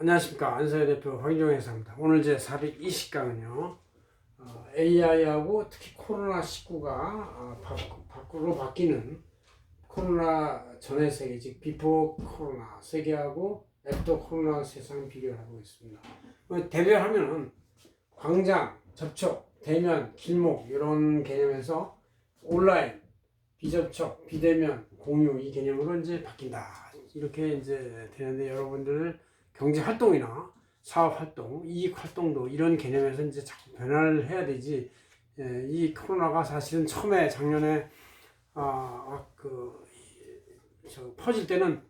안녕하십니까. 안서희 대표 황정혜 회사입니다. 오늘 제 420강은요, AI하고 특히 코로나19가 밖으로 바뀌는 코로나 전의 세계, 즉 비포 코로나 세계하고 애프터 코로나 세상 비교를 하고 있습니다. 대별하면은 광장, 접촉, 대면, 길목 이런 개념에서 온라인, 비접촉, 비대면, 공유 이 개념으로 이제 바뀐다. 이렇게 이제 되는데 여러분들 경제 활동이나 사업 활동, 이익 활동도 이런 개념에서 이제 자꾸 변화를 해야 되지. 이 코로나가 사실은 처음에 작년에 퍼질 때는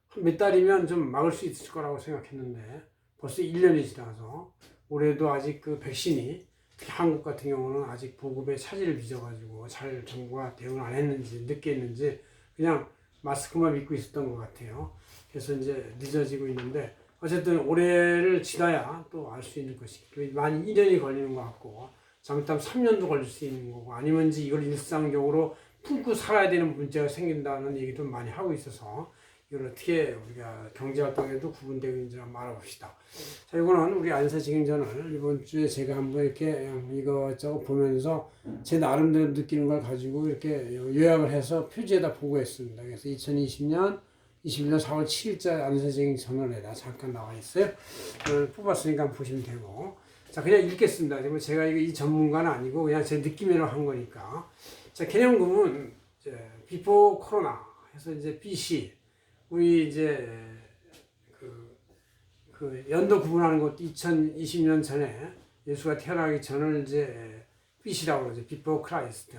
한 몇 달이면 좀 막을 수 있을 거라고 생각했는데 벌써 1년이 지나서 올해도 아직 그 백신이 특히 한국 같은 경우는 아직 보급에 차질을 빚어가지고 잘 정부가 대응을 안 했는지 늦게 했는지 그냥 마스크만 믿고 있었던 것 같아요. 그래서 이제 늦어지고 있는데 어쨌든 올해를 지나야 또 알 수 있는 것이 만 1년이 걸리는 것 같고 잘못하면 3년도 걸릴 수 있는 거고 아니면 이걸 일상적으로 품고 살아야 되는 문제가 생긴다는 얘기도 많이 하고 있어서 이걸 어떻게 우리가 경제활동에도 구분되고 있는지 한번 알아봅시다. 자, 이거는 우리 안사직행전을 이번 주에 제가 한번 이렇게 이것저것 보면서 제 나름대로 느끼는 걸 가지고 이렇게 요약을 해서 표지에다 보고했습니다. 그래서 2021년 4월 7일자 안사직행전을에다 잠깐 나와 있어요. 뽑았으니까 한번 보시면 되고. 자, 그냥 읽겠습니다. 제가 이 전문가는 아니고 그냥 제 느낌으로 한 거니까. 자, 개념금은 이제 비포 코로나 해서 이제 BC 우리 이제 그 연도 구분하는 것도 2020년 전에 예수가 태어나기 전을 이제 BC라고 그러죠. Before Christ.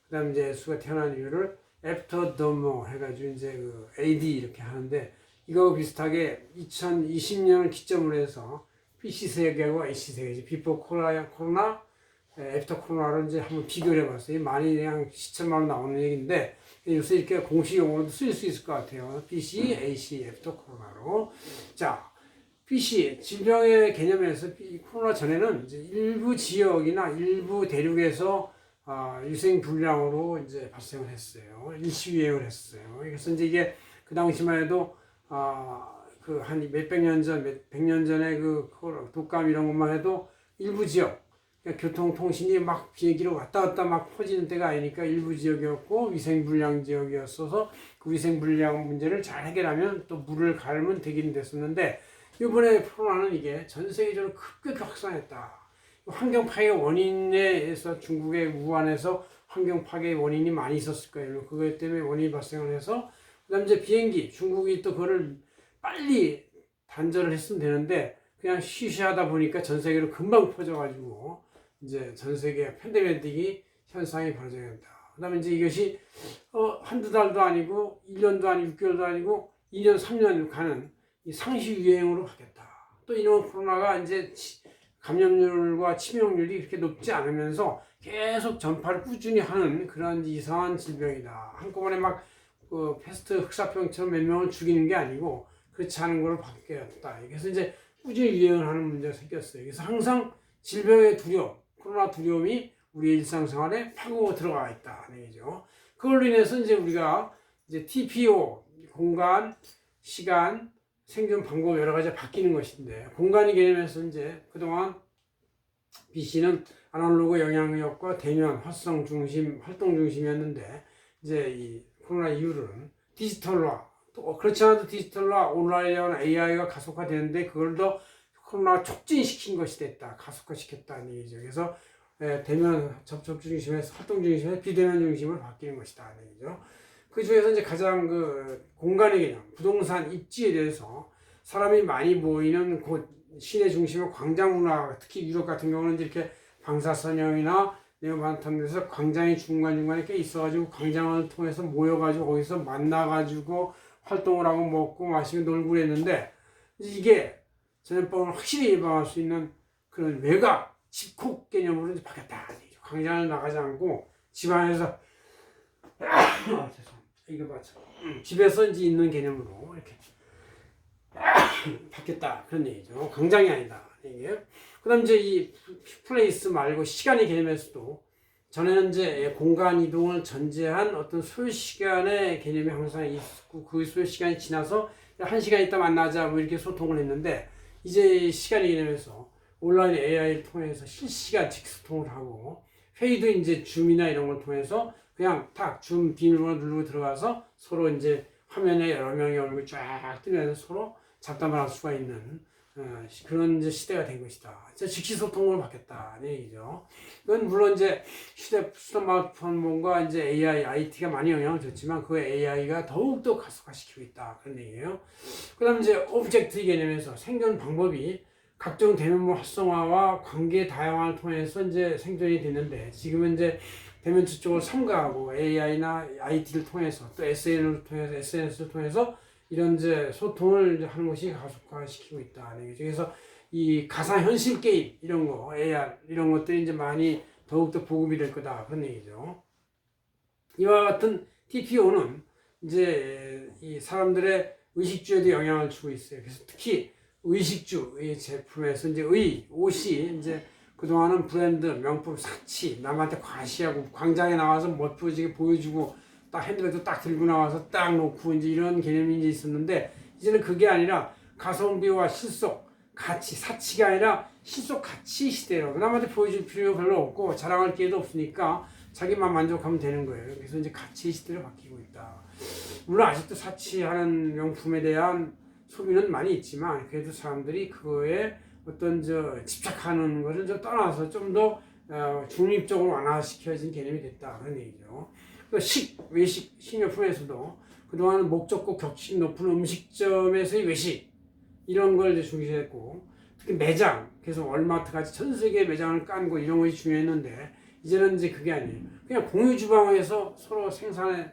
그다음 이제 예수가 태어난 이유를 After Domo 해가지고 이제 그 AD 이렇게 하는데 이거 비슷하게 2020년을 기점으로 해서 BC 세계하고 AC 세계, Before 코로나, After 코로나를 이제 한번 비교를 해봤어요. 많이 그냥 시점으로 나오는 얘기인데 요새 이렇게 공식 용어로도 쓸 수 있을 것 같아요. BC, AC, After 코로나로. 자, BC 질병의 개념에서 코로나 전에는 이제 일부 지역이나 일부 대륙에서 유생 불량으로 이제 발생을 했어요. 일시 유행을 했어요. 그래서 이제 이게 그 당시만 해도 그 한 몇백 년 전, 백 년 전에 그 독감 이런 것만 해도 일부 지역, 그러니까 교통 통신이 막 비행기로 왔다 갔다 막 퍼지는 때가 아니니까 일부 지역이었고 위생 불량 지역이었어서 그 위생 불량 문제를 잘 해결하면 또 물을 갈면 되긴 됐었는데 이번에 코로나는 이게 전 세계적으로 급격히 확산했다. 환경 파괴 원인에서 중국의 우한에서 환경 파괴 원인이 많이 있었을 거예요. 그것 때문에 원인이 발생을 해서 그다음 이제 비행기 중국이 또 그거를 빨리 단절을 했으면 되는데 그냥 쉬쉬하다 보니까 전 세계로 금방 퍼져가지고 이제 전 세계 팬데믹이 현상이 벌어진다. 그다음에 이제 이것이 한두 달도 아니고 1년도 아니고 6개월도 아니고 2년 3년 가는 이 상시 유행으로 바뀌었다. 또 이런 코로나가 이제 감염률과 치명률이 그렇게 높지 않으면서 계속 전파를 꾸준히 하는 그런 이상한 질병이다. 한꺼번에 막 패스트 흑사병처럼 몇 명을 죽이는 게 아니고 그렇지 않은 걸로 바뀌었다. 그래서 이제 꾸준히 유행을 하는 문제가 생겼어요. 그래서 항상 질병의 두려움, 코로나 두려움이 우리 일상생활에 파고 들어가 있다는 얘기죠. 그걸로 인해서 이제 우리가 이제 TPO, 공간, 시간, 생존 방법 여러 가지가 바뀌는 것인데 공간의 개념에서 이제 그동안 BC는 아날로그 영향력과 대면 활성 중심, 활동 중심이었는데 이제 이 코로나 이후로는 디지털화, 또 그렇지 않아도 디지털화, 온라인화, AI가 가속화되는데 그걸 더 코로나가 촉진시킨 것이 됐다. 가속화시켰다는 얘기죠. 그래서 대면 접촉 중심에서 활동 중심에서 비대면 중심으로 바뀌는 것이다. 얘기죠. 그 중에서 이제 가장 그 공간의 개념, 부동산 입지에 대해서 사람이 많이 모이는 곳, 시내 중심의 광장 문화, 특히 유럽 같은 경우는 이렇게 방사선형이나 네오반탄 데서 광장이 중간중간에 꽤 있어가지고 광장을 통해서 모여가지고 거기서 만나가지고 활동을 하고 먹고 마시고 놀고 그랬는데 이게 전염병을 확실히 예방할 수 있는 그런 외곽, 집콕 개념으로 이제 바뀌었다. 광장을 나가지 않고 집 안에서 이거 맞죠? 집에서 이제 있는 개념으로 이렇게 바뀌었다. 그런 얘기죠. 광장이 아니다. 이게. 그 다음 이제 이 플레이스 말고 시간의 개념에서도 전에는 이제 공간 이동을 전제한 어떤 소요시간의 개념이 항상 있고 그 소요시간이 지나서 1시간 있다 만나자 뭐 이렇게 소통을 했는데 이제 시간이 되면서 온라인 AI를 통해서 실시간 직소통을 하고 회의도 이제 줌이나 이런 걸 통해서 그냥 딱 줌 비밀번호 누르고 들어가서 서로 이제 화면에 여러 명의 얼굴이 쫙 뜨면서 서로 잡담을 할 수가 있는 그런 이제 시대가 된 것이다. 즉시 소통으로 바뀌었다는 얘기죠. 이건 물론 이제 스마트폰과 이제 AI, IT가 많이 영향을 줬지만 그 AI가 더욱더 가속화시키고 있다. 그런 얘기예요. 그 다음 이제 오브젝트 개념에서 생존 방법이 각종 대면모 활성화와 관계 다양화를 통해서 이제 생존이 됐는데 지금은 이제 대면초 쪽을 삼가하고 AI나 IT를 통해서 또 SNS를 통해서 이런 이제 소통을 이제 하는 것이 가속화시키고 있다는 얘기죠. 그래서 이 가상현실 게임 이런 거, AR 이런 것들이 이제 많이 더욱더 보급이 될 거다 그런 얘기죠. 이와 같은 TPO는 이제 이 사람들의 의식주에도 영향을 주고 있어요. 그래서 특히 의식주 이 제품에서 이제 옷이 이제 그동안은 브랜드, 명품, 사치 남한테 과시하고 광장에 나와서 멋부지게 보여주고 딱 핸드백도 딱 들고 나와서 딱 놓고 이제 이런 개념이 이제 있었는데 이제는 그게 아니라 가성비와 실속, 가치, 사치가 아니라 실속, 가치 시대로 남한테 보여줄 필요 별로 없고 자랑할 기회도 없으니까 자기만 만족하면 되는 거예요. 그래서 이제 가치 시대로 바뀌고 있다. 물론 아직도 사치하는 명품에 대한 소비는 많이 있지만 그래도 사람들이 그거에 어떤 집착하는 것을 떠나서 좀 더 중립적으로 완화시켜진 개념이 됐다 그런 얘기죠. 외식, 식료품에서도 그동안 목적고 격식 높은 음식점에서의 외식 이런 걸 중시했고 특히 매장, 그래서 월마트 같이 전 세계 매장을 깐고 이런 것이 중요했는데 이제는 이제 그게 아니에요. 그냥 공유 주방에서 서로 생산해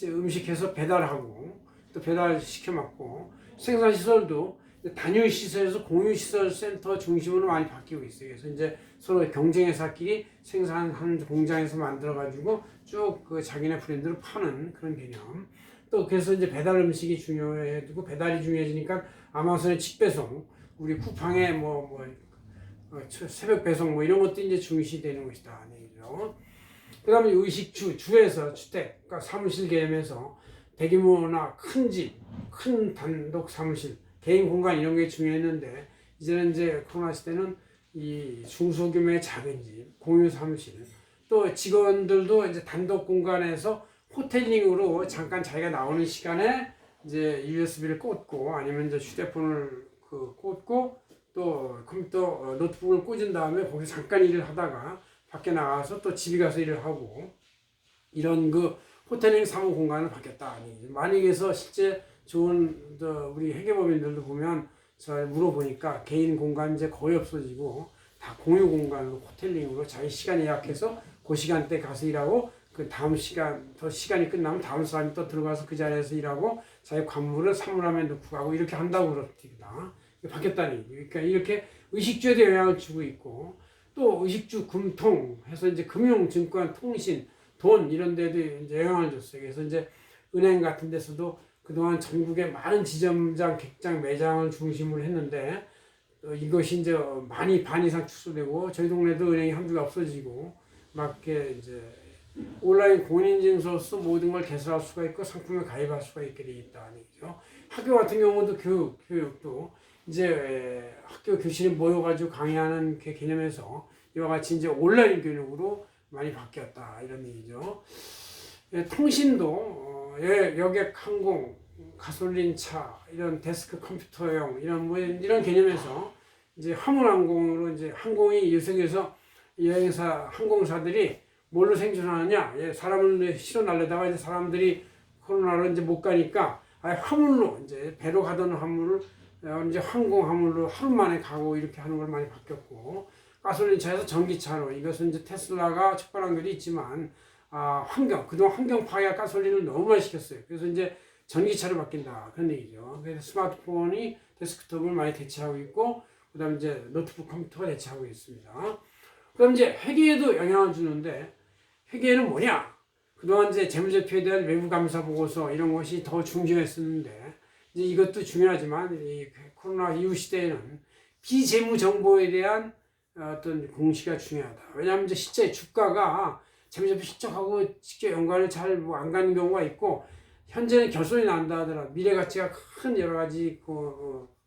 음식해서 배달하고 또 배달시켜 먹고 생산 시설도 단일 시설에서 공유 시설 센터 중심으로 많이 바뀌고 있어요. 그래서 이제 서로 경쟁회사끼리 생산하는 공장에서 만들어 가지고 쭉 그 자기네 브랜드를 파는 그런 개념. 또 그래서 이제 배달 음식이 중요해지고 배달이 중요해지니까 아마존의 직배송, 우리 쿠팡의 새벽 배송 이런 것도 이제 중시되는 것이다. 얘기죠. 그다음에 주에서 주택, 그러니까 사무실 개념에서 대규모나 큰 집, 큰 단독 사무실, 개인 공간 이런 게 중요했는데 이제는 이제 코로나 시대는 이 중소규모의 작은 집, 공유 사무실, 또 직원들도 이제 단독 공간에서 호텔링으로 잠깐 자기가 나오는 시간에 이제 USB를 꽂고 아니면 이제 휴대폰을 꽂고 또 컴퓨터 노트북을 꽂은 다음에 거기서 잠깐 일을 하다가 밖에 나가서 또 집에 가서 일을 하고 이런 호텔링 사무 공간을 바뀌었다. 만약에서 실제 좋은 우리 회계법인들도 보면 제가 물어보니까 개인 공간 이제 거의 없어지고 다 공유 공간으로 호텔링으로 자기 시간 예약해서 그 시간대 가서 일하고 그 다음 시간이 끝나면 다음 사람이 또 들어가서 그 자리에서 일하고 자기 관물을 사물함에 넣고 가고 이렇게 한다고 그럽니다. 바뀌었다니. 그러니까 이렇게 의식주에도 영향을 주고 있고 또 의식주 금통 해서 이제 금융, 증권, 통신, 돈 이런 데도 이제 영향을 줬어요. 그래서 이제 은행 같은 데서도 그동안 전국에 많은 지점장, 객장, 매장을 중심으로 했는데 이것이 이제 반 이상 축소되고 저희 동네도 은행이 한두개 없어지고 막 이렇게 이제 온라인 공인인증서로서 모든 걸 개설할 수가 있고 상품에 가입할 수가 있게 되어 있다는 얘기죠. 학교 같은 경우도 교육도 이제 학교 교실에 모여가지고 강의하는 그 개념에서 이와 같이 이제 온라인 교육으로 많이 바뀌었다 이런 얘기죠. 통신도 여객, 항공, 가솔린차 이런 데스크 컴퓨터용 이런 개념에서 이제 화물항공으로 이제 항공이 요새에서 여행사 항공사들이 뭘로 생존하느냐? 사람을 실어 날려다가 이제 사람들이 코로나로 이제 못 가니까 화물로 이제 배로 가던 화물을 이제 항공 화물로 하루 만에 가고 이렇게 하는 걸 많이 바뀌었고 가솔린차에서 전기차로 이것은 이제 테슬라가 촉발한 것도 있지만 그동안 환경 파괴 가솔린을 너무 많이 시켰어요. 그래서 이제 전기차로 바뀐다 그런 얘기죠. 그래서 스마트폰이 데스크톱을 많이 대체하고 있고 그다음 이제 노트북 컴퓨터가 대체하고 있습니다. 그다음 이제 회계에도 영향을 주는데 회계는 뭐냐? 그동안 이제 재무제표에 대한 외부 감사 보고서 이런 것이 더 중요했었는데 이제 이것도 중요하지만 이 코로나 이후 시대에는 비재무 정보에 대한 어떤 공시가 중요하다. 왜냐하면 이제 실제 주가가 재무제표 실적하고 직접 연관을 잘 안 가는 경우가 있고 현재는 결손이 난다 하더라도 미래 가치가 큰 여러 가지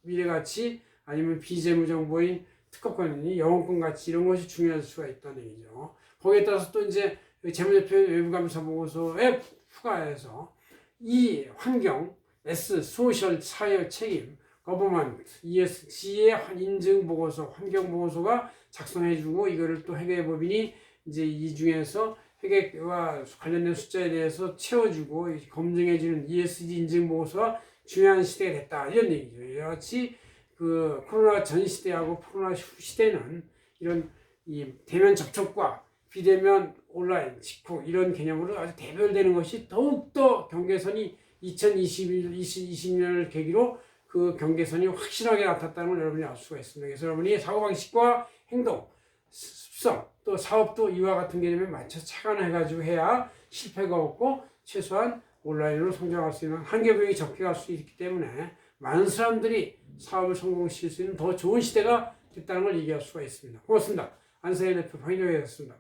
미래 가치 아니면 비재무정보인 특허권이니 영어권 가치 이런 것이 중요할 수가 있다는 얘기죠. 거기에 따라서 또 이제 재무제표 외부감사 보고서에 추가해서 이 환경, S, 소셜, 사회 책임, 거버먼트, ESG의 인증 보고서, 환경 보고서가 작성해주고 이거를 또 회계법인이 이제 이 중에서 회계와 관련된 숫자에 대해서 채워주고 검증해주는 ESG 인증 보고서가 중요한 시대가 됐다 이런 얘기죠. 이같이 그 코로나 전 시대하고 코로나 후 시대는 이런 이 대면 접촉과 비대면 온라인 직후 이런 개념으로 아주 대별되는 것이 더욱더 경계선이 2020년을 계기로 그 경계선이 확실하게 나타났다는 걸 여러분이 알 수가 있습니다. 그래서 여러분이 사고방식과 행동, 습성, 또 사업도 이와 같은 개념에 맞춰 착안해가지고 해야 실패가 없고 최소한 온라인으로 성장할 수 있는 한계부역이 적게 갈 수 있기 때문에 많은 사람들이 사업을 성공시킬 수 있는 더 좋은 시대가 됐다는 걸 얘기할 수가 있습니다. 고맙습니다. 안세현 대표 황교회였습니다.